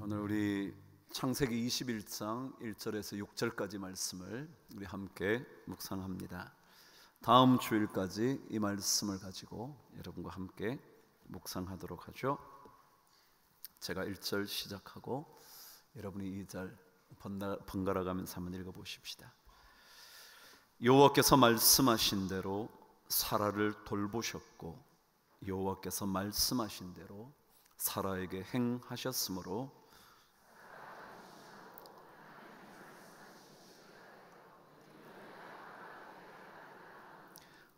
오늘 우리 창세기 21장 1절에서 6절까지 말씀을 우리 함께 묵상합니다. 다음 주일까지 이 말씀을 가지고 여러분과 함께 묵상하도록 하죠. 제가 1절 시작하고 여러분이 2절 번갈아 가면서 한번 읽어보십시다. 여호와께서 말씀하신 대로 사라를 돌보셨고 여호와께서 말씀하신 대로 사라에게 행하셨으므로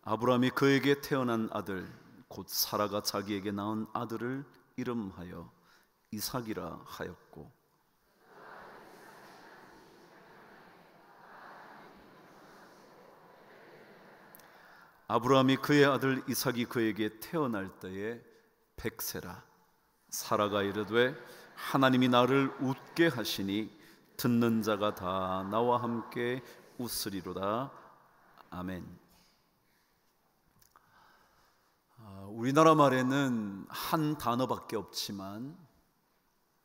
아브라함이 그에게 태어난 아들 곧 사라가 자기에게 낳은 아들을 이름하여 이삭이라 하였고 아브라함이 그의 아들 이삭이 그에게 태어날 때에 백세라. 사라가 이르되 하나님이 나를 웃게 하시니 듣는 자가 다 나와 함께 웃으리로다. 아멘. 우리나라 말에는 한 단어밖에 없지만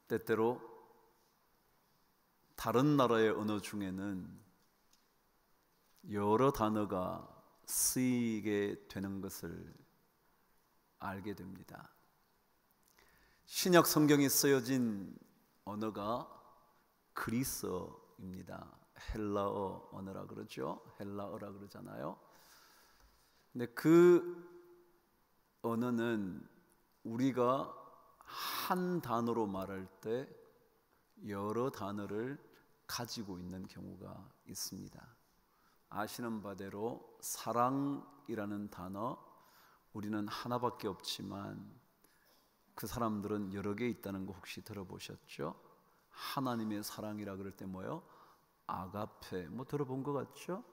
때때로 다른 나라의 언어 중에는 여러 단어가 쓰이게 되는 것을 알게 됩니다. 신약 성경이 쓰여진 언어가 그리스어입니다. 헬라어 언어라 그러죠. 헬라어라 그러잖아요. 근데 그 언어는 우리가 한 단어로 말할 때 여러 단어를 가지고 있는 경우가 있습니다. 아시는 바대로 사랑이라는 단어 우리는 하나밖에 없지만 그 사람들은 여러 개 있다는 거 혹시 들어보셨죠? 하나님의 사랑이라 그럴 때 뭐요? 아가페, 뭐 들어본 것 같죠?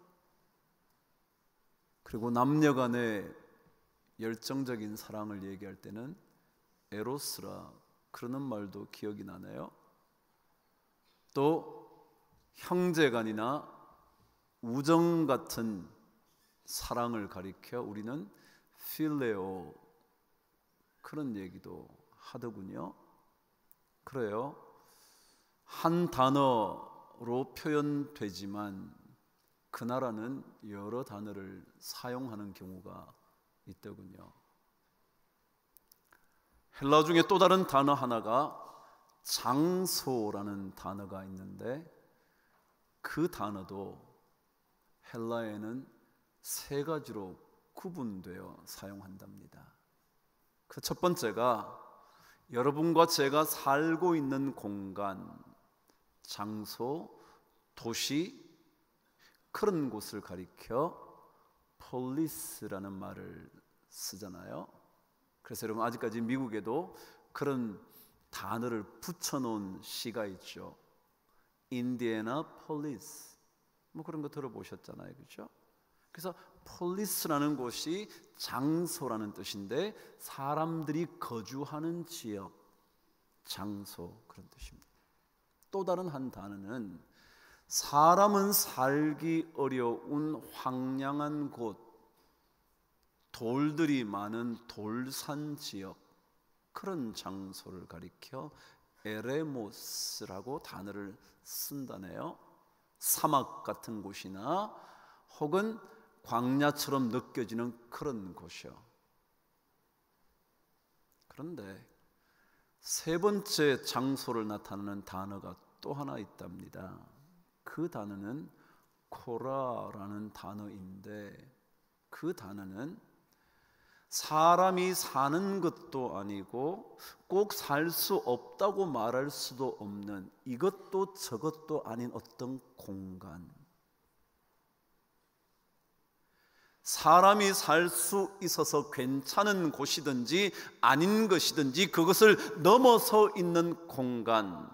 그리고 남녀 간의 열정적인 사랑을 얘기할 때는 에로스라 그러는 말도 기억이 나네요. 또 형제간이나 우정 같은 사랑을 가리켜 우리는 필레오 그런 얘기도 하더군요. 그래요. 한 단어로 표현되지만 그 나라는 여러 단어를 사용하는 경우가 있더군요. 헬라 중에 또 다른 단어 하나가 장소라는 단어가 있는데 그 단어도 헬라에는 세 가지로 구분되어 사용한답니다. 그 첫 번째가 여러분과 제가 살고 있는 공간, 장소, 도시 그런 곳을 가리켜 폴리스라는 말을 쓰잖아요. 그래서 여러분 아직까지 미국에도 그런 단어를 붙여놓은 시가 있죠. 인디애나 폴리스 뭐 그런 거 들어보셨잖아요, 그렇죠? 그래서 폴리스라는 곳이 장소라는 뜻인데 사람들이 거주하는 지역, 장소 그런 뜻입니다. 또 다른 한 단어는 사람은 살기 어려운 황량한 곳, 돌들이 많은 돌산 지역 그런 장소를 가리켜 에레모스라고 단어를 쓴다네요. 사막 같은 곳이나 혹은 광야처럼 느껴지는 그런 곳이요. 그런데 세 번째 장소를 나타내는 단어가 또 하나 있답니다. 그 단어는 코라라는 단어인데 그 단어는 사람이 사는 것도 아니고 꼭 살 수 없다고 말할 수도 없는 이것도 저것도 아닌 어떤 공간, 사람이 살 수 있어서 괜찮은 곳이든지 아닌 것이든지 그것을 넘어서 있는 공간,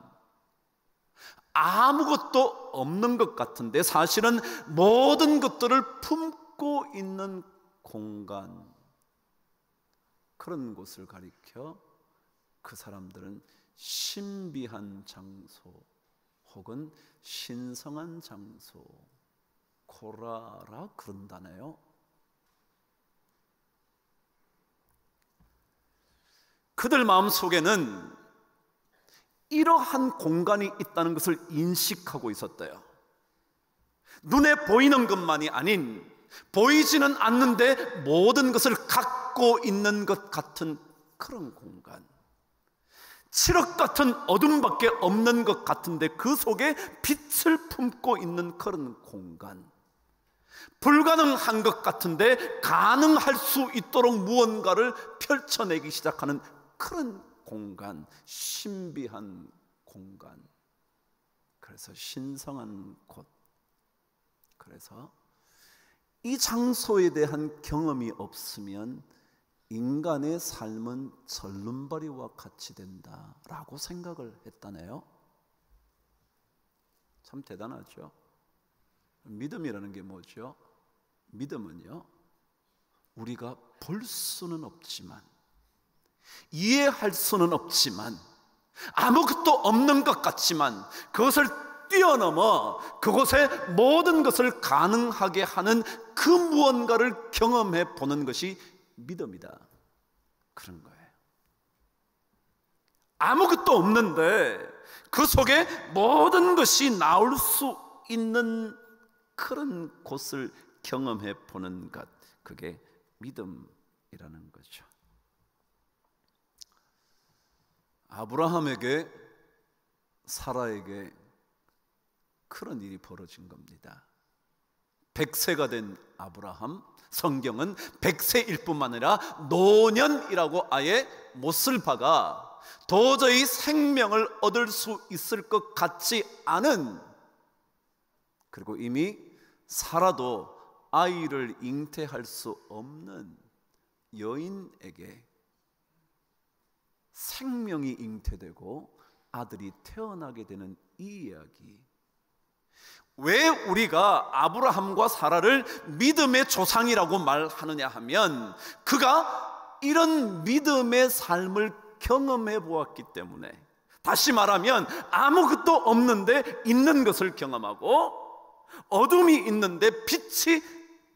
아무것도 없는 것 같은데 사실은 모든 것들을 품고 있는 공간, 그런 곳을 가리켜 그 사람들은 신비한 장소 혹은 신성한 장소 고라라 그런다네요. 그들 마음속에는 이러한 공간이 있다는 것을 인식하고 있었대요. 눈에 보이는 것만이 아닌 보이지는 않는데 모든 것을 갖고 있는 것 같은 그런 공간, 칠흑 같은 어둠밖에 없는 것 같은데 그 속에 빛을 품고 있는 그런 공간, 불가능한 것 같은데 가능할 수 있도록 무언가를 펼쳐내기 시작하는 그런 공간, 신비한 공간, 그래서 신성한 곳. 그래서 이 장소에 대한 경험이 없으면 인간의 삶은 절름발이와 같이 된다라고 생각을 했다네요. 참 대단하죠. 믿음이라는 게 뭐죠? 믿음은요, 우리가 볼 수는 없지만, 이해할 수는 없지만, 아무것도 없는 것 같지만 그것을 뛰어넘어 그곳에 모든 것을 가능하게 하는 그 무언가를 경험해 보는 것이 믿음이다, 그런 거예요. 아무것도 없는데 그 속에 모든 것이 나올 수 있는 그런 곳을 경험해 보는 것, 그게 믿음이라는 거죠. 아브라함에게, 사라에게 그런 일이 벌어진 겁니다. 100세가 된 아브라함, 성경은 100세일 뿐만 아니라 노년이라고 아예 못을 박아 도저히 생명을 얻을 수 있을 것 같지 않은, 그리고 이미 살아도 아이를 잉태할 수 없는 여인에게 생명이 잉태되고 아들이 태어나게 되는 이 이야기, 왜 우리가 아브라함과 사라를 믿음의 조상이라고 말하느냐 하면 그가 이런 믿음의 삶을 경험해 보았기 때문에, 다시 말하면 아무것도 없는데 있는 것을 경험하고 어둠이 있는데 빛이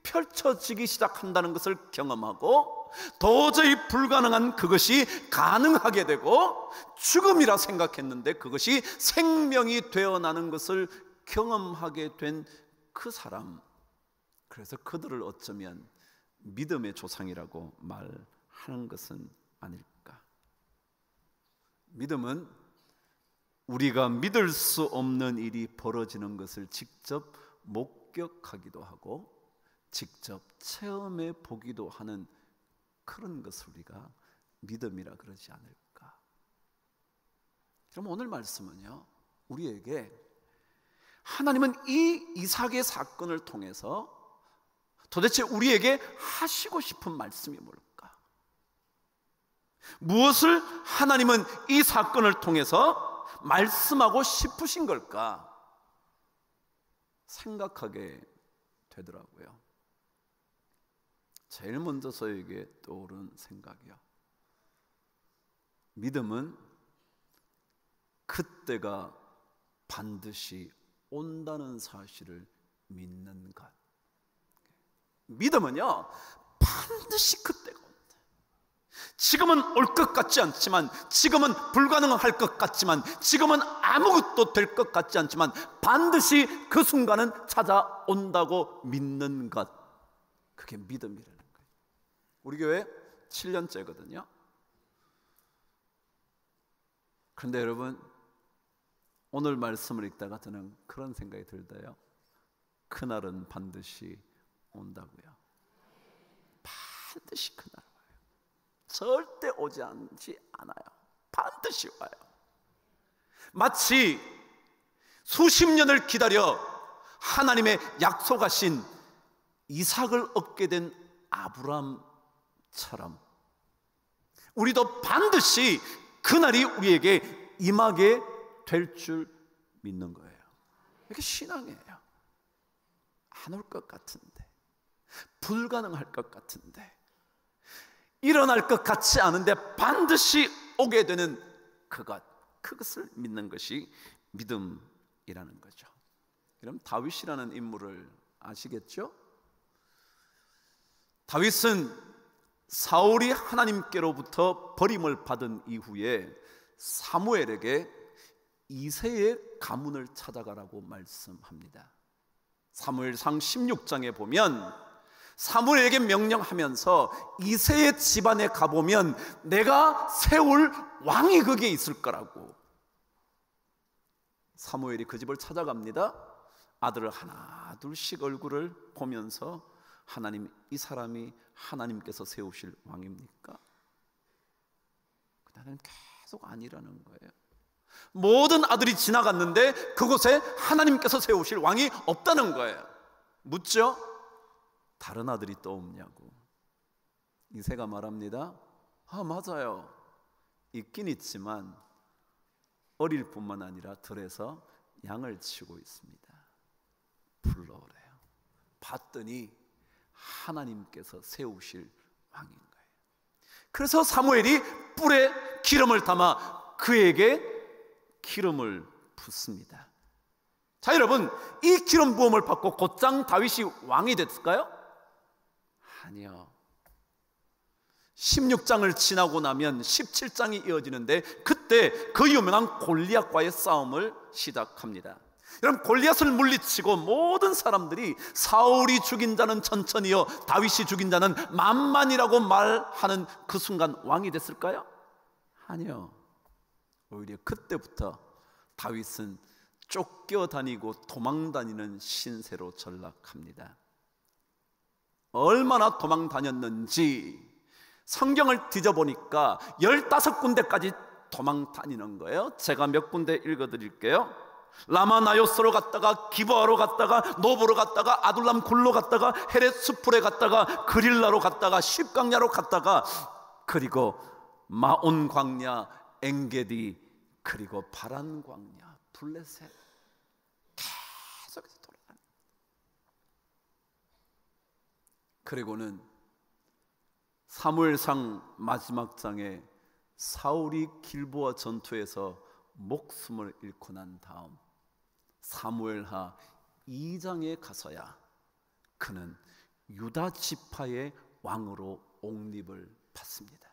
펼쳐지기 시작한다는 것을 경험하고 도저히 불가능한 그것이 가능하게 되고 죽음이라 생각했는데 그것이 생명이 되어나는 것을 경험하게 된 그 사람, 그래서 그들을 어쩌면 믿음의 조상이라고 말하는 것은 아닐까. 믿음은 우리가 믿을 수 없는 일이 벌어지는 것을 직접 목격하기도 하고 직접 체험해 보기도 하는 그런 것을 우리가 믿음이라 그러지 않을까. 그럼 오늘 말씀은요, 우리에게 하나님은 이 이삭의 사건을 통해서 도대체 우리에게 하시고 싶은 말씀이 뭘까? 무엇을 하나님은 이 사건을 통해서 말씀하고 싶으신 걸까? 생각하게 되더라고요. 제일 먼저 저에게 떠오른 생각이요, 믿음은 그때가 반드시 온다는 사실을 믿는 것. 믿음은요, 반드시 그때가 온다. 지금은 올 것 같지 않지만, 지금은 불가능할 것 같지만, 지금은 아무것도 될 것 같지 않지만 반드시 그 순간은 찾아온다고 믿는 것, 그게 믿음이라는 거예요. 우리 교회 7년째거든요. 그런데 여러분, 오늘 말씀을 읽다가 저는 그런 생각이 들어요. 그날은 반드시 온다고요. 반드시 그날 와요. 절대 오지 않지 않아요. 반드시 와요. 마치 수십 년을 기다려 하나님의 약속하신 이삭을 얻게 된 아브람처럼 우리도 반드시 그날이 우리에게 임하게 될 줄 믿는 거예요. 이게 신앙이에요. 안 올 것 같은데, 불가능할 것 같은데, 일어날 것 같지 않은데 반드시 오게 되는 그것을 믿는 것이 믿음이라는 거죠. 그럼 다윗이라는 인물을 아시겠죠? 다윗은 사울이 하나님께로부터 버림을 받은 이후에 사무엘에게 이새의 가문을 찾아가라고 말씀합니다. 사무엘상 16장에 보면 사무엘에게 명령하면서 이새의 집안에 가보면 내가 세울 왕이 거기에 있을 거라고. 사무엘이 그 집을 찾아갑니다. 아들을 하나 둘씩 얼굴을 보면서 하나님, 이 사람이 하나님께서 세우실 왕입니까? 그날은 계속 아니라는 거예요. 모든 아들이 지나갔는데 그곳에 하나님께서 세우실 왕이 없다는 거예요. 묻죠? 다른 아들이 또 없냐고. 이새가 말합니다. 맞아요. 있긴 있지만 어릴 뿐만 아니라 들에서 양을 치고 있습니다. 불러오래요. 봤더니 하나님께서 세우실 왕인 거예요. 그래서 사무엘이 뿔에 기름을 담아 그에게 기름을 붓습니다. 자, 여러분, 이 기름 부음을 받고 곧장 다윗이 왕이 됐을까요? 아니요. 16장을 지나고 나면 17장이 이어지는데 그때 그 유명한 골리앗과의 싸움을 시작합니다. 여러분, 골리앗을 물리치고 모든 사람들이 사울이 죽인 자는 천천히요, 다윗이 죽인 자는 만만이라고 말하는 그 순간 왕이 됐을까요? 아니요. 오히려 그때부터 다윗은 쫓겨다니고 도망다니는 신세로 전락합니다. 얼마나 도망다녔는지 성경을 뒤져보니까 15군데까지 도망다니는 거예요. 제가 몇 군데 읽어드릴게요. 라마나요스로 갔다가 기브아로 갔다가 노브로 갔다가 아둘람 굴로 갔다가 헤렛 수풀에 갔다가 그릴라로 갔다가 십강야로 갔다가 그리고 마온 광야, 엥게디, 그리고 바란 광야, 블레셋 계속해서 돌아다니다. 그리고는 사무엘상 마지막 장에 사울이 길보아 전투에서 목숨을 잃고 난 다음 사무엘하 2장에 가서야 그는 유다 지파의 왕으로 옹립을 받습니다.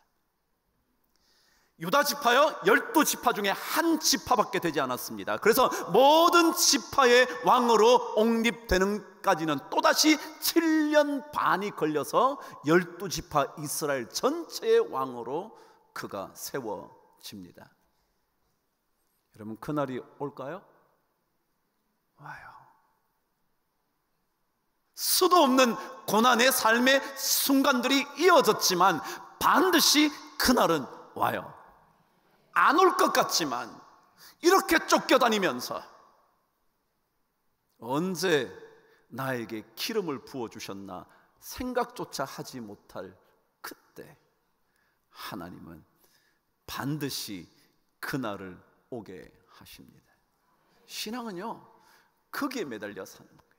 유다 지파요, 12지파 중에 한 지파밖에 되지 않았습니다. 그래서 모든 지파의 왕으로 옹립되는 까지는 또다시 7년 반이 걸려서 12지파 이스라엘 전체의 왕으로 그가 세워집니다. 여러분, 그날이 올까요? 와요. 수도 없는 고난의 삶의 순간들이 이어졌지만 반드시 그날은 와요. 안 올 것 같지만 이렇게 쫓겨다니면서 언제 나에게 기름을 부어주셨나 생각조차 하지 못할 그때 하나님은 반드시 그날을 오게 하십니다. 신앙은요, 거기에 매달려 사는 거예요.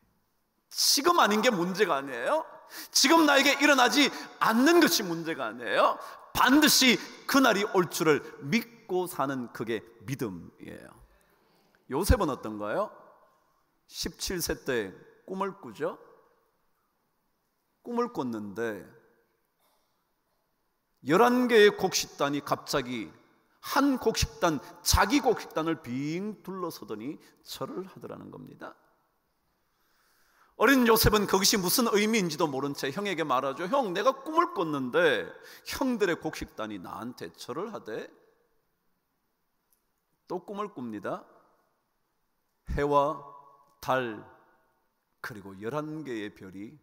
지금 아닌 게 문제가 아니에요. 지금 나에게 일어나지 않는 것이 문제가 아니에요. 반드시 그날이 올 줄을 믿고 사는 그게 믿음이에요. 요셉은 어떤가요? 17세 때 꿈을 꾸죠. 꿈을 꿨는데 11개의 곡식단이 갑자기 한 곡식단, 자기 곡식단을 빙 둘러서더니 절을 하더라는 겁니다. 어린 요셉은 그것이 무슨 의미인지도 모른 채 형에게 말하죠. 형, 내가 꿈을 꿨는데 형들의 곡식단이 나한테 절을 하대. 또 꿈을 꿉니다. 해와 달 그리고 11개의 별이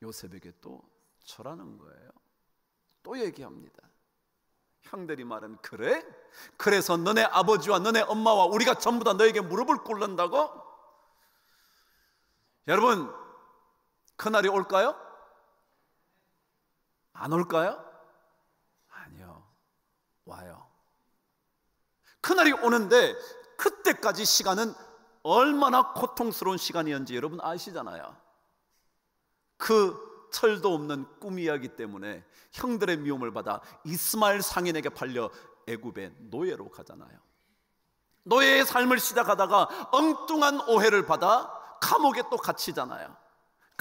요셉에게 또 절하는 거예요. 또 얘기합니다. 형들이 말은 그래? 그래서 너네 아버지와 너네 엄마와 우리가 전부 다 너에게 무릎을 꿇는다고? 여러분, 그날이 올까요? 안 올까요? 아니요, 와요. 그날이 오는데 그때까지 시간은 얼마나 고통스러운 시간이었는지 여러분 아시잖아요. 그 철도 없는 꿈이야기 때문에 형들의 미움을 받아 이스마엘 상인에게 팔려 애굽의 노예로 가잖아요. 노예의 삶을 시작하다가 엉뚱한 오해를 받아 감옥에 또 갇히잖아요.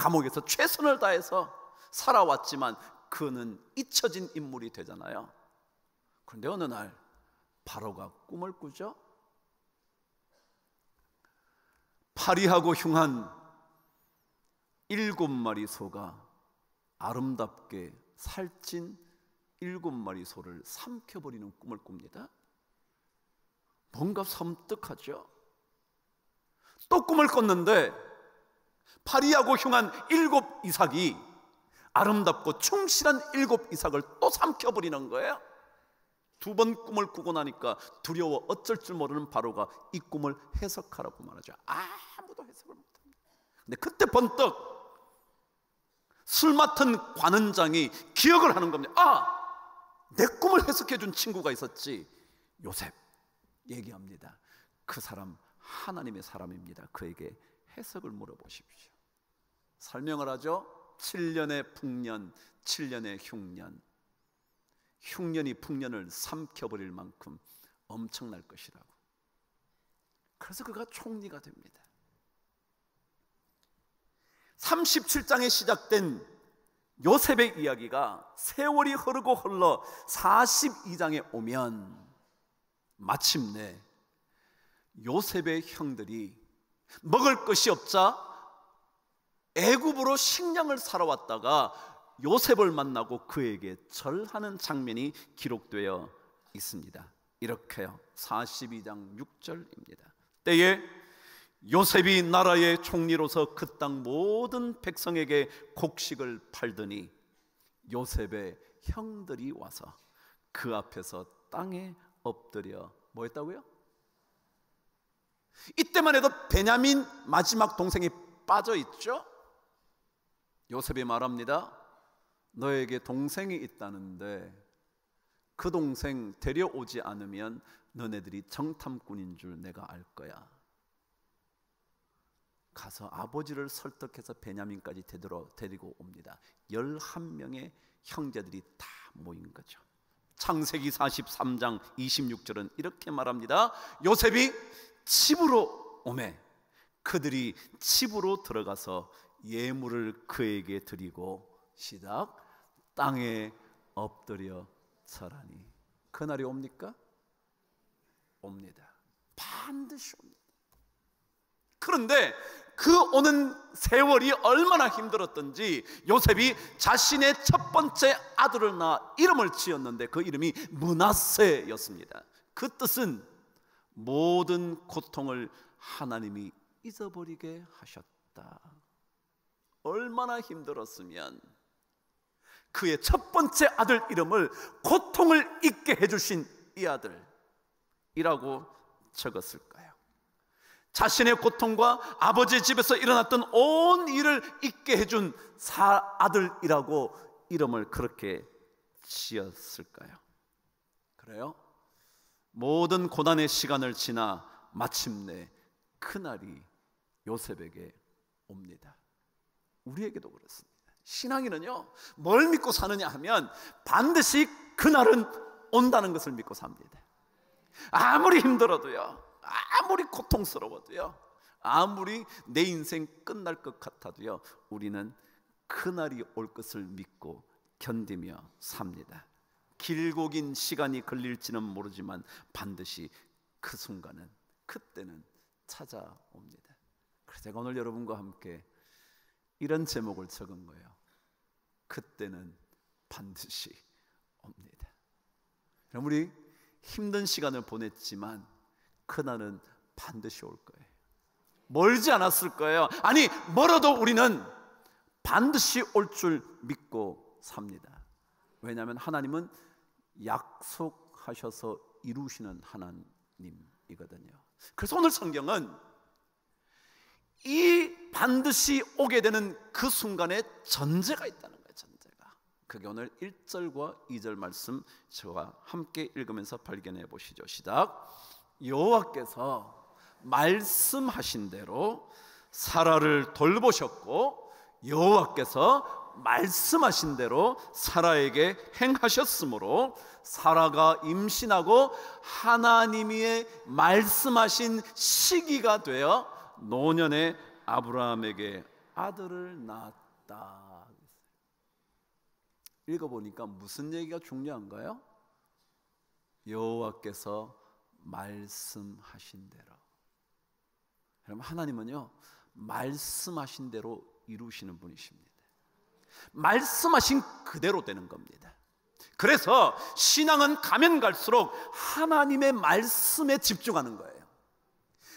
감옥에서 최선을 다해서 살아왔지만 그는 잊혀진 인물이 되잖아요. 그런데 어느 날 바로가 꿈을 꾸죠. 파리하고 흉한 7마리 소가 아름답게 살찐 7마리 소를 삼켜버리는 꿈을 꿉니다. 뭔가 섬뜩하죠. 또 꿈을 꿨는데 파리하고 흉한 7 이삭이 아름답고 충실한 7 이삭을 또 삼켜버리는 거예요. 2번 꿈을 꾸고 나니까 두려워 어쩔 줄 모르는 바로가 이 꿈을 해석하라고 말하죠. 아무도 해석을 못합니다. 근데 그때 번뜩 술 맡은 관원장이 기억을 하는 겁니다. 내 꿈을 해석해 준 친구가 있었지. 요셉 얘기합니다. 그 사람 하나님의 사람입니다. 그에게 해석을 물어보십시오. 설명을 하죠. 7년의 풍년, 7년의 흉년. 흉년이 풍년을 삼켜버릴 만큼 엄청날 것이라고. 그래서 그가 총리가 됩니다. 37장에 시작된 요셉의 이야기가 세월이 흐르고 흘러 42장에 오면 마침내 요셉의 형들이 먹을 것이 없자 애굽으로 식량을 사러 왔다가 요셉을 만나고 그에게 절하는 장면이 기록되어 있습니다. 이렇게요. 42장 6절입니다. 때에 요셉이 나라의 총리로서 그 땅 모든 백성에게 곡식을 팔더니 요셉의 형들이 와서 그 앞에서 땅에 엎드려 뭐 했다고요? 이때만 해도 베냐민 마지막 동생이 빠져 있죠. 요셉이 말합니다. 너에게 동생이 있다는데 그 동생 데려오지 않으면 너네들이 정탐꾼인 줄 내가 알 거야. 가서 아버지를 설득해서 베냐민까지 데리고 옵니다. 11명의 형제들이 다 모인 거죠. 창세기 43장 26절은 이렇게 말합니다. 요셉이 집으로 오매 그들이 집으로 들어가서 예물을 그에게 드리고 시작 땅에 엎드려 절하니. 그날이 옵니까? 옵니다. 반드시 옵니다. 그런데 그 오는 세월이 얼마나 힘들었던지 요셉이 자신의 첫 번째 아들을 낳아 이름을 지었는데 그 이름이 므낫세였습니다. 그 뜻은 모든 고통을 하나님이 잊어버리게 하셨다. 얼마나 힘들었으면 그의 첫 번째 아들 이름을 고통을 잊게 해주신 이 아들이라고 적었을까요? 자신의 고통과 아버지 집에서 일어났던 온 일을 잊게 해준 아들이라고 이름을 그렇게 지었을까요? 그래요? 모든 고난의 시간을 지나 마침내 그날이 요셉에게 옵니다. 우리에게도 그렇습니다. 신앙인은요, 뭘 믿고 사느냐 하면 반드시 그날은 온다는 것을 믿고 삽니다. 아무리 힘들어도요, 아무리 고통스러워도요, 아무리 내 인생 끝날 것 같아도요, 우리는 그날이 올 것을 믿고 견디며 삽니다. 길고 긴 시간이 걸릴지는 모르지만 반드시 그 순간은, 그때는 찾아옵니다. 그래서 제가 오늘 여러분과 함께 이런 제목을 적은 거예요. 그때는 반드시 옵니다. 우리 힘든 시간을 보냈지만 그날은 반드시 올 거예요. 멀지 않았을 거예요. 아니, 멀어도 우리는 반드시 올 줄 믿고 삽니다. 왜냐하면 하나님은 약속하셔서 이루시는 하나님이거든요. 그래서 오늘 성경은 이 반드시 오게 되는 그 순간에 전제가 있다는 거예요. 전제가. 그게 오늘 1절과 2절 말씀 저와 함께 읽으면서 발견해 보시죠. 시작. 여호와께서 말씀하신 대로 사라를 돌보셨고 여호와께서 말씀하신 대로 사라에게 행하셨으므로 사라가 임신하고 하나님이 말씀하신 시기가 되어 노년의 아브라함에게 아들을 낳았다. 읽어보니까 무슨 얘기가 중요한가요? 여호와께서 말씀하신 대로. 여러분, 하나님은요 말씀하신 대로 이루시는 분이십니다. 말씀하신 그대로 되는 겁니다. 그래서 신앙은 가면 갈수록 하나님의 말씀에 집중하는 거예요.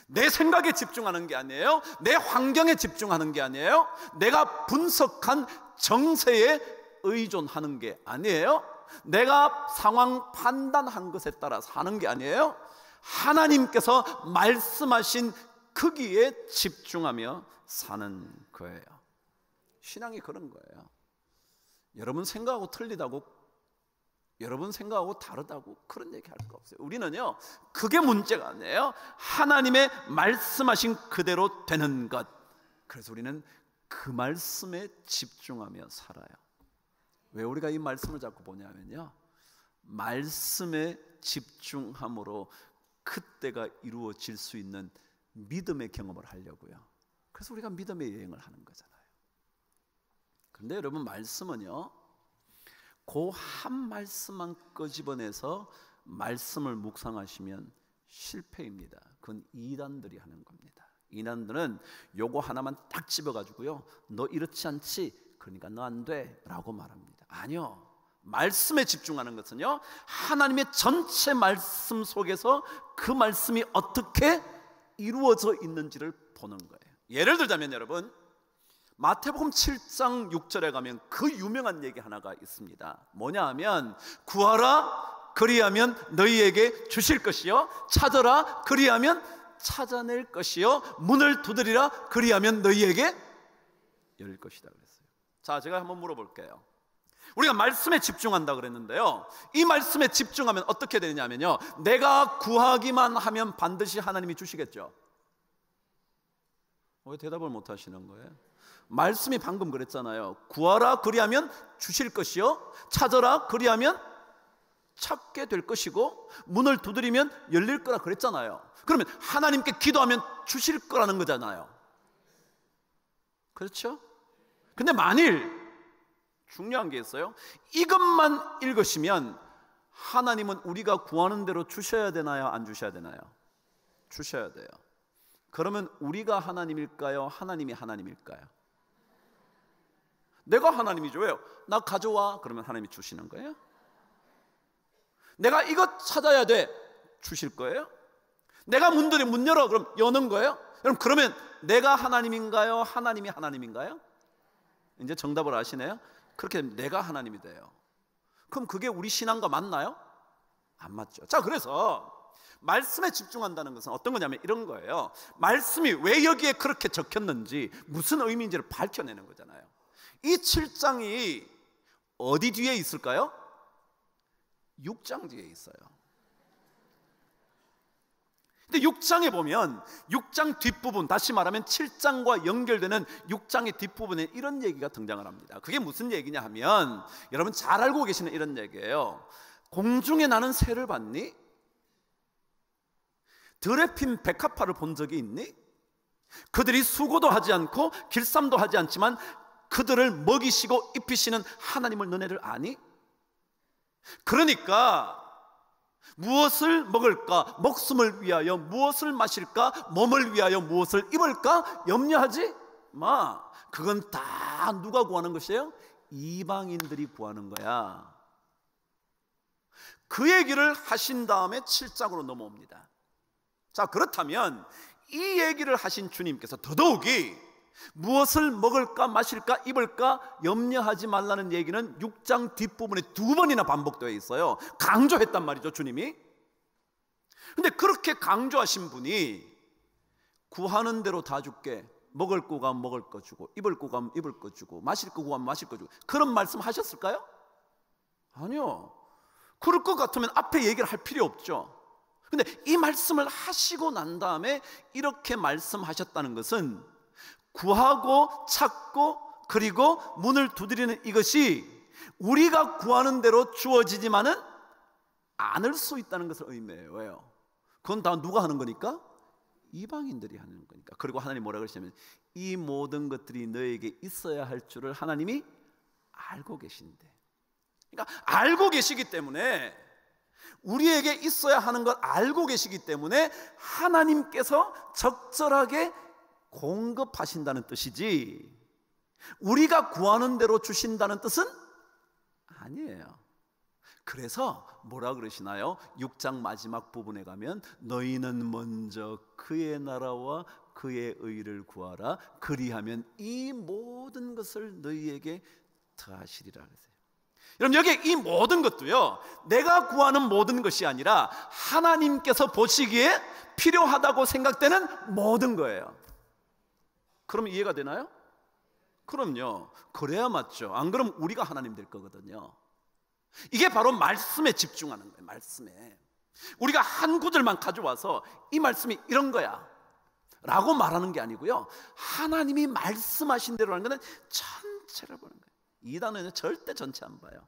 내 생각에 집중하는 게 아니에요. 내 환경에 집중하는 게 아니에요. 내가 분석한 정세에 의존하는 게 아니에요. 내가 상황 판단한 것에 따라 사는 게 아니에요. 하나님께서 말씀하신 크기에 집중하며 사는 거예요. 신앙이 그런 거예요. 여러분 생각하고 틀리다고, 여러분 생각하고 다르다고 그런 얘기 할 거 없어요. 우리는요 그게 문제가 아니에요. 하나님의 말씀하신 그대로 되는 것. 그래서 우리는 그 말씀에 집중하며 살아요. 왜 우리가 이 말씀을 자꾸 보냐면요, 말씀에 집중함으로 그때가 이루어질 수 있는 믿음의 경험을 하려고요. 그래서 우리가 믿음의 여행을 하는 거잖아요. 그런데 여러분, 말씀은요 그 한 말씀만 끄집어내서 말씀을 묵상하시면 실패입니다. 그건 이단들이 하는 겁니다. 이단들은 요거 하나만 딱 집어가지고요, 너 이렇지 않지? 그러니까 너 안 돼 라고 말합니다. 아니요, 말씀에 집중하는 것은요 하나님의 전체 말씀 속에서 그 말씀이 어떻게 이루어져 있는지를 보는 거예요. 예를 들자면 여러분, 마태복음 7장 6절에 가면 그 유명한 얘기 하나가 있습니다. 뭐냐 하면, 구하라 그리하면 너희에게 주실 것이요, 찾아라 그리하면 찾아낼 것이요, 문을 두드리라 그리하면 너희에게 열릴 것이다 그랬어요. 자, 제가 한번 물어볼게요. 우리가 말씀에 집중한다 그랬는데요, 이 말씀에 집중하면 어떻게 되느냐면요, 내가 구하기만 하면 반드시 하나님이 주시겠죠. 왜 대답을 못 하시는 거예요? 말씀이 방금 그랬잖아요. 구하라 그리하면 주실 것이요, 찾아라 그리하면 찾게 될 것이고, 문을 두드리면 열릴 거라 그랬잖아요. 그러면 하나님께 기도하면 주실 거라는 거잖아요. 그렇죠? 근데 만일 중요한 게 있어요. 이것만 읽으시면 하나님은 우리가 구하는 대로 주셔야 되나요? 안 주셔야 되나요? 주셔야 돼요. 그러면 우리가 하나님일까요? 하나님이 하나님일까요? 내가 하나님이죠. 왜요? 나 가져와 그러면 하나님이 주시는 거예요? 내가 이것 찾아야 돼, 주실 거예요? 내가 문 열어 그럼 여는 거예요? 여러분, 그러면 내가 하나님인가요? 하나님이 하나님인가요? 이제 정답을 아시네요? 그렇게 내가 하나님이 돼요. 그럼 그게 우리 신앙과 맞나요? 안 맞죠. 자, 그래서 말씀에 집중한다는 것은 어떤 거냐면 이런 거예요. 말씀이 왜 여기에 그렇게 적혔는지, 무슨 의미인지를 밝혀내는 거잖아요. 이 7장이 어디 뒤에 있을까요? 6장 뒤에 있어요. 근데 6장에 보면 6장 뒷부분, 다시 말하면 7장과 연결되는 6장의 뒷부분에 이런 얘기가 등장을 합니다. 그게 무슨 얘기냐 하면, 여러분 잘 알고 계시는 이런 얘기예요. 공중에 나는 새를 봤니? 들에 핀 백합화를 본 적이 있니? 그들이 수고도 하지 않고 길쌈도 하지 않지만 그들을 먹이시고 입히시는 하나님을 너네를 아니? 그러니까 무엇을 먹을까? 목숨을 위하여 무엇을 마실까? 몸을 위하여 무엇을 입을까? 염려하지 마. 그건 다 누가 구하는 것이에요? 이방인들이 구하는 거야. 그 얘기를 하신 다음에 7장으로 넘어옵니다. 자, 그렇다면 이 얘기를 하신 주님께서 더더욱이 무엇을 먹을까 마실까 입을까 염려하지 말라는 얘기는 6장 뒷부분에 2번이나 반복되어 있어요. 강조했단 말이죠, 주님이. 근데 그렇게 강조하신 분이 구하는 대로 다 줄게, 먹을 거 구하면 먹을 거 주고, 입을 거 구하면 입을 거 주고, 마실 거 구하면 마실 거 주고, 그런 말씀 하셨을까요? 아니요. 그럴 것 같으면 앞에 얘기를 할 필요 없죠. 근데 이 말씀을 하시고 난 다음에 이렇게 말씀하셨다는 것은 구하고 찾고 그리고 문을 두드리는 이것이 우리가 구하는 대로 주어지지만은 않을 수 있다는 것을 의미해요. 왜요? 그건 다 누가 하는 거니까? 이방인들이 하는 거니까. 그리고 하나님 뭐라 그러시냐면 이 모든 것들이 너에게 있어야 할 줄을 하나님이 알고 계신대. 그러니까 알고 계시기 때문에, 우리에게 있어야 하는 걸 알고 계시기 때문에 하나님께서 적절하게 공급하신다는 뜻이지, 우리가 구하는 대로 주신다는 뜻은 아니에요. 그래서 뭐라 그러시나요? 6장 마지막 부분에 가면 너희는 먼저 그의 나라와 그의 의를 구하라, 그리하면 이 모든 것을 너희에게 더하시리라 그랬어요. 여러분, 여기 이 모든 것도요, 내가 구하는 모든 것이 아니라 하나님께서 보시기에 필요하다고 생각되는 모든 거예요. 그럼 이해가 되나요? 그럼요. 그래야 맞죠. 안 그러면 우리가 하나님 될 거거든요. 이게 바로 말씀에 집중하는 거예요. 말씀에 우리가 한 구절만 가져와서 이 말씀이 이런 거야 라고 말하는 게 아니고요, 하나님이 말씀하신 대로 하는 거는 전체를 보는 거예요. 이 단어는 절대 전체 안 봐요.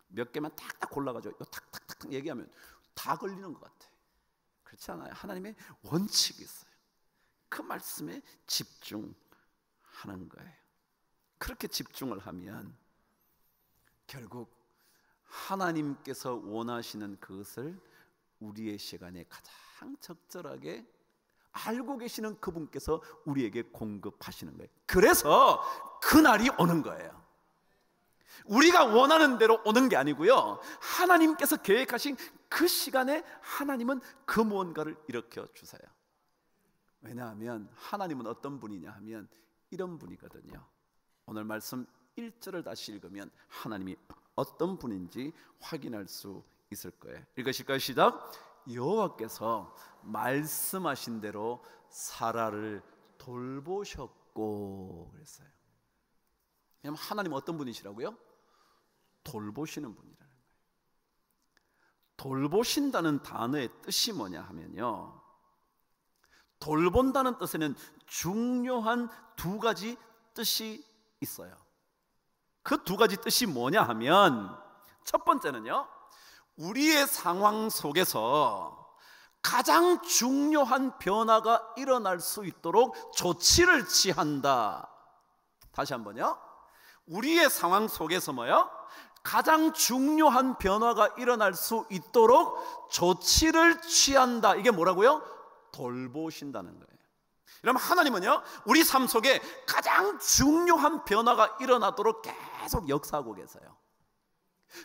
몇 개만 탁탁 골라가지고 탁탁탁 얘기하면 다 걸리는 것 같아. 그렇지 않아요. 하나님의 원칙이 있어요. 그 말씀에 집중하는 거예요. 그렇게 집중을 하면 결국 하나님께서 원하시는 그것을 우리의 시간에 가장 적절하게 알고 계시는 그분께서 우리에게 공급하시는 거예요. 그래서 그날이 오는 거예요. 우리가 원하는 대로 오는 게 아니고요, 하나님께서 계획하신 그 시간에 하나님은 그 무언가를 일으켜 주세요. 왜냐하면 하나님은 어떤 분이냐 하면 이런 분이거든요. 오늘 말씀 1절을 다시 읽으면 하나님이 어떤 분인지 확인할 수 있을 거예요. 읽으실까요? 시작. 여호와께서 말씀하신 대로 사라를 돌보셨고 그랬어요. 왜냐하면 하나님은 어떤 분이시라고요? 돌보시는 분이라는 거예요. 돌보신다는 단어의 뜻이 뭐냐 하면요, 돌본다는 뜻에는 중요한 두 가지 뜻이 있어요. 그 두 가지 뜻이 뭐냐 하면, 첫 번째는요, 우리의 상황 속에서 가장 중요한 변화가 일어날 수 있도록 조치를 취한다. 다시 한번요. 우리의 상황 속에서 뭐요? 가장 중요한 변화가 일어날 수 있도록 조치를 취한다. 이게 뭐라고요? 돌보신다는 거예요. 여러분, 하나님은요, 우리 삶 속에 가장 중요한 변화가 일어나도록 계속 역사하고 계세요.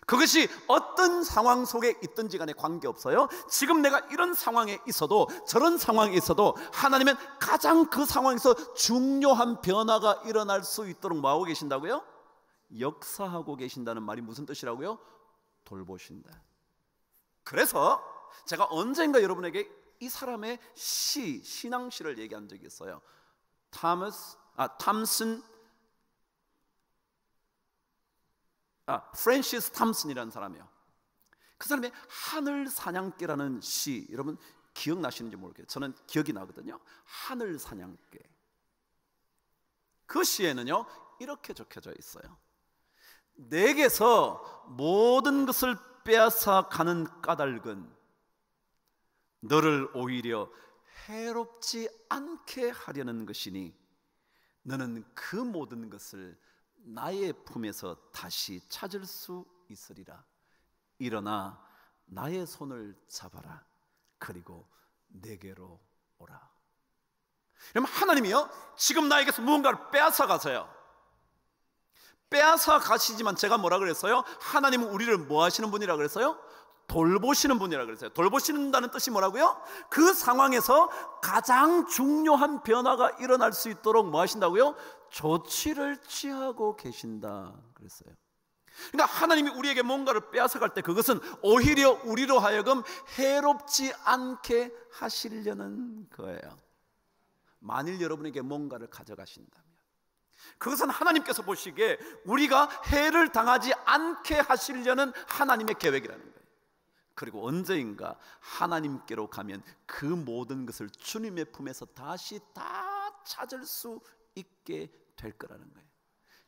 그것이 어떤 상황 속에 있든지 간에 관계없어요. 지금 내가 이런 상황에 있어도 저런 상황에 있어도 하나님은 가장 그 상황에서 중요한 변화가 일어날 수 있도록 뭐하고 계신다고요? 역사하고 계신다는 말이 무슨 뜻이라고요? 돌보신다. 그래서 제가 언젠가 여러분에게 이 사람의 신앙시를 얘기한 적이 있어요. 프랜시스 탐슨이라는 사람이에요. 그 사람의 하늘 사냥개라는 시, 여러분 기억나시는지 모르겠어요. 저는 기억이 나거든요. 하늘 사냥개. 그 시에는요 이렇게 적혀져 있어요. 내게서 모든 것을 빼앗아 가는 까닭은 너를 오히려 해롭지 않게 하려는 것이니 너는 그 모든 것을 나의 품에서 다시 찾을 수 있으리라. 일어나 나의 손을 잡아라. 그리고 내게로 오라. 그럼 하나님이요, 지금 나에게서 무언가를 빼앗아 가세요. 빼앗아 가시지만 제가 뭐라 그랬어요? 하나님은 우리를 뭐 하시는 분이라 그랬어요? 돌보시는 분이라 그랬어요. 돌보신다는 뜻이 뭐라고요? 그 상황에서 가장 중요한 변화가 일어날 수 있도록 뭐 하신다고요? 조치를 취하고 계신다 그랬어요. 그러니까 하나님이 우리에게 뭔가를 빼앗아갈 때 그것은 오히려 우리로 하여금 해롭지 않게 하시려는 거예요. 만일 여러분에게 뭔가를 가져가신다면 그것은 하나님께서 보시기에 우리가 해를 당하지 않게 하시려는 하나님의 계획이라는 거예요. 그리고 언제인가 하나님께로 가면 그 모든 것을 주님의 품에서 다시 다 찾을 수 있게 될 거라는 거예요.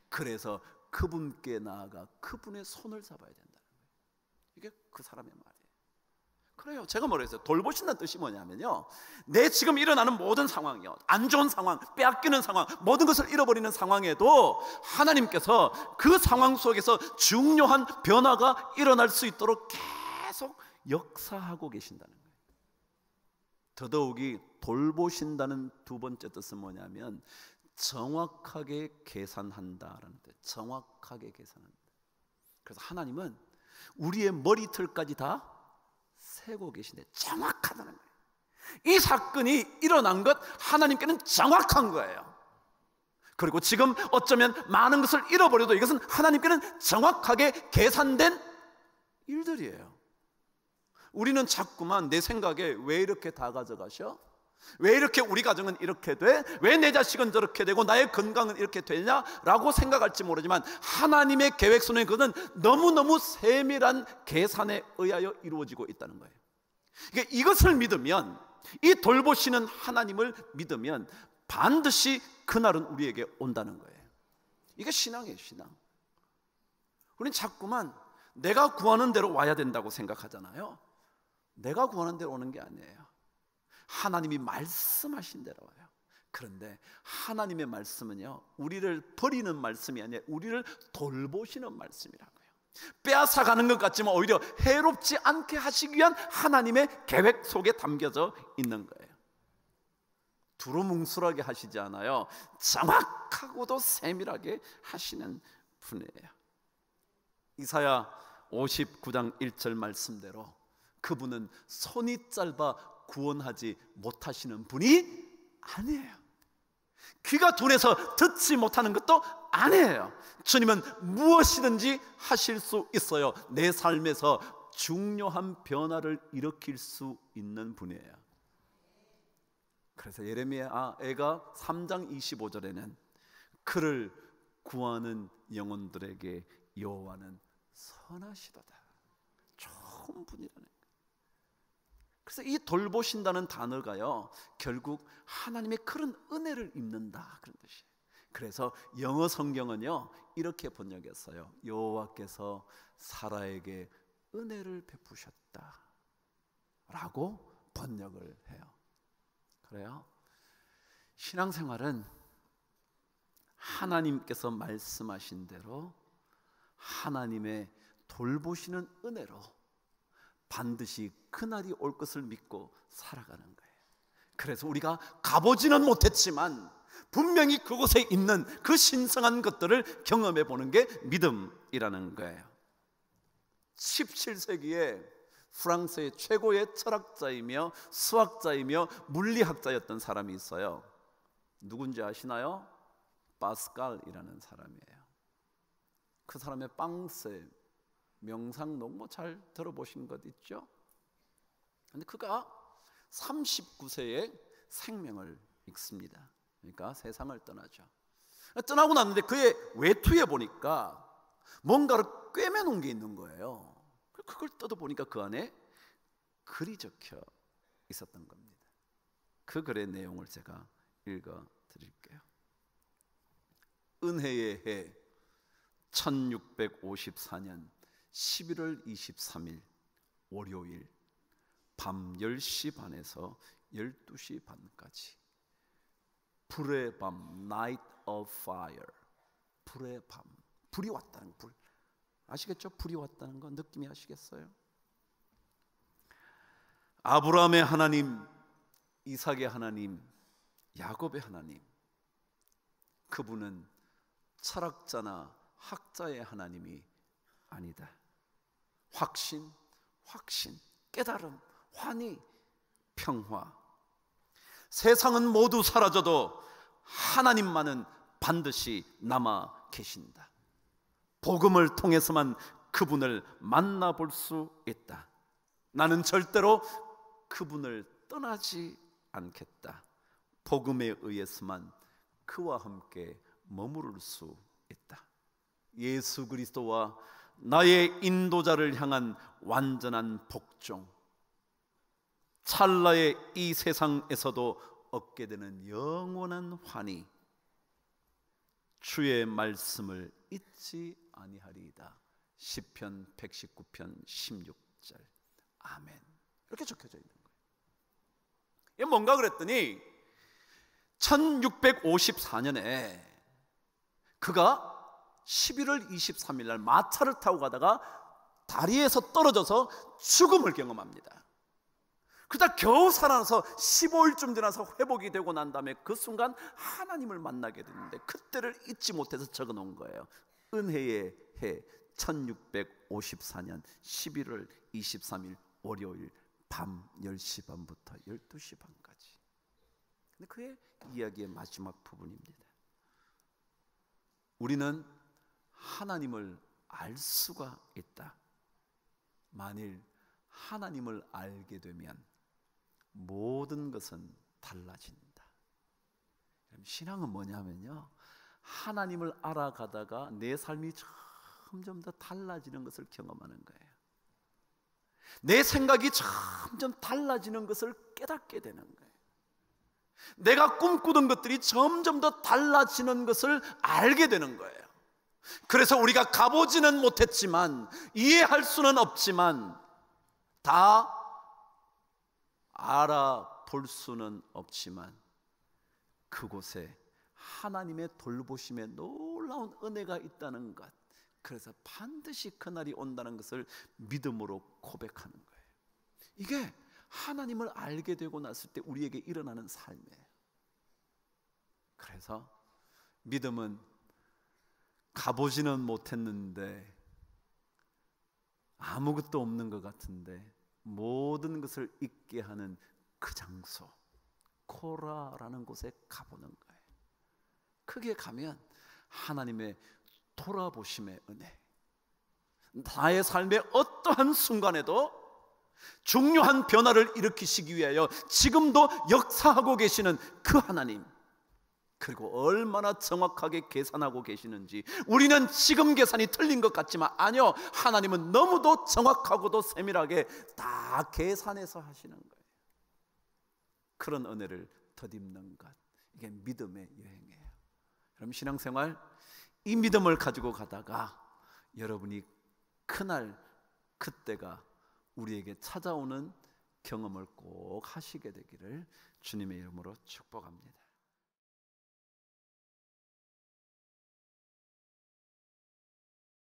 그래서 그분께 나아가 그분의 손을 잡아야 된다는 거예요. 이게 그 사람의 말이에요. 그래요. 제가 뭐라 했어요? 돌보신다는 뜻이 뭐냐면요, 내 지금 일어나는 모든 상황이요, 안 좋은 상황, 빼앗기는 상황, 모든 것을 잃어버리는 상황에도 하나님께서 그 상황 속에서 중요한 변화가 일어날 수 있도록 계속 역사하고 계신다는 거예요. 더더욱이 돌보신다는 두 번째 뜻은 뭐냐면 정확하게 계산한다라는 뜻. 정확하게 계산한다. 그래서 하나님은 우리의 머리털까지 다 세고 계신데 정확하다는 거예요. 이 사건이 일어난 것 하나님께는 정확한 거예요. 그리고 지금 어쩌면 많은 것을 잃어버려도 이것은 하나님께는 정확하게 계산된 일들이에요. 우리는 자꾸만 내 생각에 왜 이렇게 다 가져가셔? 왜 이렇게 우리 가정은 이렇게 돼? 왜 내 자식은 저렇게 되고 나의 건강은 이렇게 되냐라고 생각할지 모르지만 하나님의 계획 속에 그것은 너무너무 세밀한 계산에 의하여 이루어지고 있다는 거예요. 그러니까 이것을 믿으면, 이 돌보시는 하나님을 믿으면 반드시 그날은 우리에게 온다는 거예요. 이게 신앙이에요, 신앙. 우리는 자꾸만 내가 구하는 대로 와야 된다고 생각하잖아요. 내가 구하는 대로 오는 게 아니에요. 하나님이 말씀하신 대로 와요. 그런데 하나님의 말씀은요, 우리를 버리는 말씀이 아니라 우리를 돌보시는 말씀이라고요. 빼앗아가는 것 같지만 오히려 해롭지 않게 하시기 위한 하나님의 계획 속에 담겨져 있는 거예요. 두루뭉술하게 하시지 않아요. 정확하고도 세밀하게 하시는 분이에요. 이사야 59장 1절 말씀대로 그분은 손이 짧아 구원하지 못하시는 분이 아니에요. 귀가 둔해서 듣지 못하는 것도 아니에요. 주님은 무엇이든지 하실 수 있어요. 내 삶에서 중요한 변화를 일으킬 수 있는 분이에요. 그래서 예레미야 애가 3장 25절에는 그를 구하는 영혼들에게 여호와는 선하시도다. 좋은 분이라는 거예요. 그래서 이 돌보신다는 단어가요, 결국 하나님의 그런 은혜를 입는다, 그런 뜻이에요. 그래서 영어 성경은요 이렇게 번역했어요. 여호와께서 사라에게 은혜를 베푸셨다 라고 번역을 해요. 그래요? 신앙생활은 하나님께서 말씀하신 대로 하나님의 돌보시는 은혜로 반드시 그날이 올 것을 믿고 살아가는 거예요. 그래서 우리가 가보지는 못했지만 분명히 그곳에 있는 그 신성한 것들을 경험해 보는 게 믿음이라는 거예요. 17세기에 프랑스의 최고의 철학자이며 수학자이며 물리학자였던 사람이 있어요. 누군지 아시나요? 파스칼이라는 사람이에요. 그 사람의 빵세 명상록 뭐 잘 들어보신 것 있죠? 근데 그가 39세에 생명을 잃습니다. 그러니까 세상을 떠나죠. 떠나고 났는데 그의 외투에 보니까 뭔가를 꿰매놓은 게 있는 거예요. 그걸 뜯어보니까 그 안에 글이 적혀 있었던 겁니다. 그 글의 내용을 제가 읽어드릴게요. 은혜의 해 1654년 11월 23일 월요일 밤 10시 반에서 12시 반까지 불의 밤, Night of Fire, 불의 밤, 불이 왔다는 불 아시겠죠? 불이 왔다는 거 느낌이 아시겠어요? 아브라함의 하나님, 이삭의 하나님, 야곱의 하나님, 그분은 철학자나 학자의 하나님이 아니다. 확신, 깨달음, 환희, 평화. 세상은 모두 사라져도 하나님만은 반드시 남아 계신다. 복음을 통해서만 그분을 만나볼 수 있다. 나는 절대로 그분을 떠나지 않겠다. 복음에 의해서만 그와 함께 머무를 수 있다. 예수 그리스도와 나의 인도자를 향한 완전한 복종, 찰나의 이 세상에서도 얻게 되는 영원한 환희, 주의 말씀을 잊지 아니하리이다. 시편 119편 16절. 아멘. 이렇게 적혀져 있는 거예요. 이게 뭔가 그랬더니 1654년에 그가 11월 23일 날 마차를 타고 가다가 다리에서 떨어져서 죽음을 경험합니다. 그러다 겨우 살아나서 15일쯤 지나서 회복이 되고 난 다음에 그 순간 하나님을 만나게 되는데 그때를 잊지 못해서 적어 놓은 거예요. 은혜의 해 1654년 11월 23일 월요일 밤 10시 반부터 12시 반까지. 근데 그의 이야기의 마지막 부분입니다. 우리는 하나님을 알 수가 있다. 만일 하나님을 알게 되면 모든 것은 달라진다. 신앙은 뭐냐면요, 하나님을 알아가다가 내 삶이 점점 더 달라지는 것을 경험하는 거예요. 내 생각이 점점 달라지는 것을 깨닫게 되는 거예요. 내가 꿈꾸던 것들이 점점 더 달라지는 것을 알게 되는 거예요. 그래서 우리가 가보지는 못했지만, 이해할 수는 없지만, 다 알아볼 수는 없지만 그곳에 하나님의 돌보심에 놀라운 은혜가 있다는 것, 그래서 반드시 그날이 온다는 것을 믿음으로 고백하는 거예요. 이게 하나님을 알게 되고 났을 때 우리에게 일어나는 삶이에요. 그래서 믿음은 가보지는 못했는데, 아무것도 없는 것 같은데 모든 것을 잊게 하는 그 장소, 코라라는 곳에 가보는 거예요. 거기에 가면 하나님의 돌아보심의 은혜, 나의 삶의 어떠한 순간에도 중요한 변화를 일으키시기 위하여 지금도 역사하고 계시는 그 하나님, 그리고 얼마나 정확하게 계산하고 계시는지, 우리는 지금 계산이 틀린 것 같지만 아니요, 하나님은 너무도 정확하고도 세밀하게 다 계산해서 하시는 거예요. 그런 은혜를 덧입는 것, 이게 믿음의 여행이에요. 여러분, 신앙생활 이 믿음을 가지고 가다가 여러분이 그날 그때가 우리에게 찾아오는 경험을 꼭 하시게 되기를 주님의 이름으로 축복합니다.